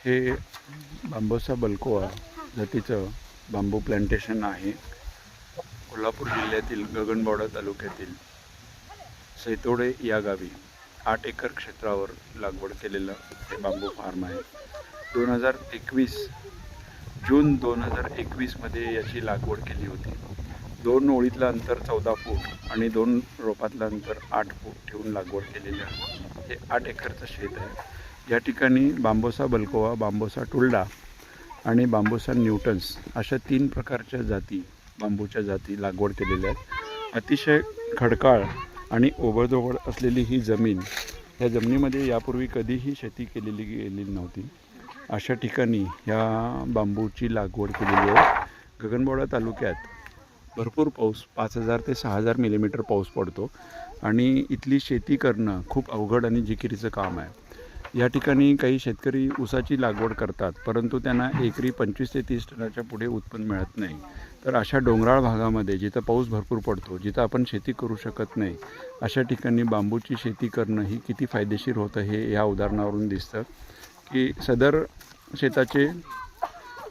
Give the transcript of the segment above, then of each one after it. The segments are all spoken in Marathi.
हे बांबोसा बल्कोआ जातीचं बांबू प्लांटेशन आहे. कोल्हापूर जिल्ह्यातील गगनबावडा तालुक्यातील सैतोडे या गावी 8 एकर क्षेत्रावर लागवड केलेलं हे बांबू फार्म आहे. 2021 जून 2021 मध्ये याची लागवड केली होती. 2 ओळीतलं अंतर 14 फूट आणि 2 रोपातलं अंतर 8 फूट ठेवून लागवड केलेली आहे. हे 8 एकरचं शेत आहे. या ठिकाणी बांबोसा बल्कोआ, बांबोसा टुल्डा आणि बांबोसा न्यूटन्स अशा 3 प्रकारच्या जाती, बांबूच्या जाती लागवड केलेल्या आहेत. अतिशय खडकाळ आणि ओबडधोबड असलेली ही जमीन, या जमिनीमध्ये यापूर्वी कधीही शेती केलेली गेलेली नव्हती. अशा ठिकाणी ह्या बांबूची लागवड केलेली आहे. गगनबावडा तालुक्यात भरपूर पाऊस, 5000 ते 6000 मिलीमीटर पाऊस पडतो आणि इथली शेती करणं खूप अवघड आणि जिकिरीचं काम आहे. या ठिकाणी काही शेतकरी ऊसाची लागवड करतात, परंतु त्यांना एकरी 25 ते 30 टनाच्या पुढे उत्पन्न मिळत नाही. तर अशा डोंगराळ भागामध्ये जिथं पाऊस भरपूर पडतो, जिथं आपण शेती करू शकत नाही, अशा ठिकाणी बांबूची शेती करणं ही किती फायदेशीर होतं हे या उदाहरणावरून दिसतं. की सदर शेताचे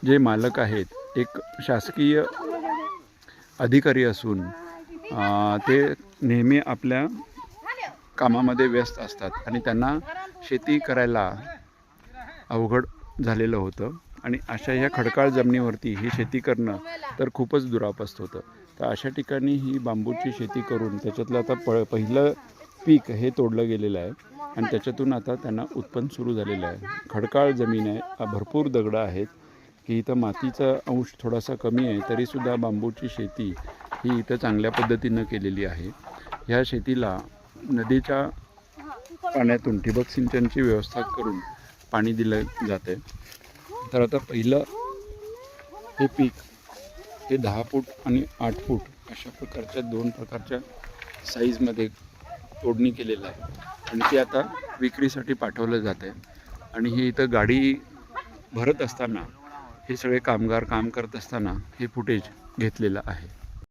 जे मालक आहेत, एक शासकीय अधिकारी असून ते नेहमी आपल्या कामामध्ये व्यस्त असतात आणि त्यांना शेती करायला अवघड झालेलं होतं आणि अशा ह्या खडकाळ जमिनीवरती ही शेती करणं तर खूपच दुरापस्त होतं. तर अशा ठिकाणी ही बांबूची शेती करून त्याच्यातलं आता पहिलं पीक हे तोडलं गेलेलं आहे आणि त्याच्यातून आता त्यांना उत्पन्न सुरू झालेलं आहे. खडकाळ जमीन आहे, भरपूर दगडं आहेत, की इथं मातीचा अंश थोडासा कमी आहे, तरीसुद्धा बांबूची शेती ही इथं चांगल्या पद्धतीनं केलेली आहे. ह्या शेतीला नदीच्या पाण्यातून ठिबक सिंचनची व्यवस्था करून पाणी दिलं जाते. तर आता पहिलं हे पीक हे 10 फूट आणि 8 फूट अशा प्रकारच्या 2 प्रकारच्या साईजमध्ये तोडणी केलेलं आहे आणि ते आता विक्रीसाठी पाठवलं जातं आहे. आणि हे इथं गाडी भरत असताना हे सगळे कामगार काम करत असताना हे फुटेज घेतलेलं आहे.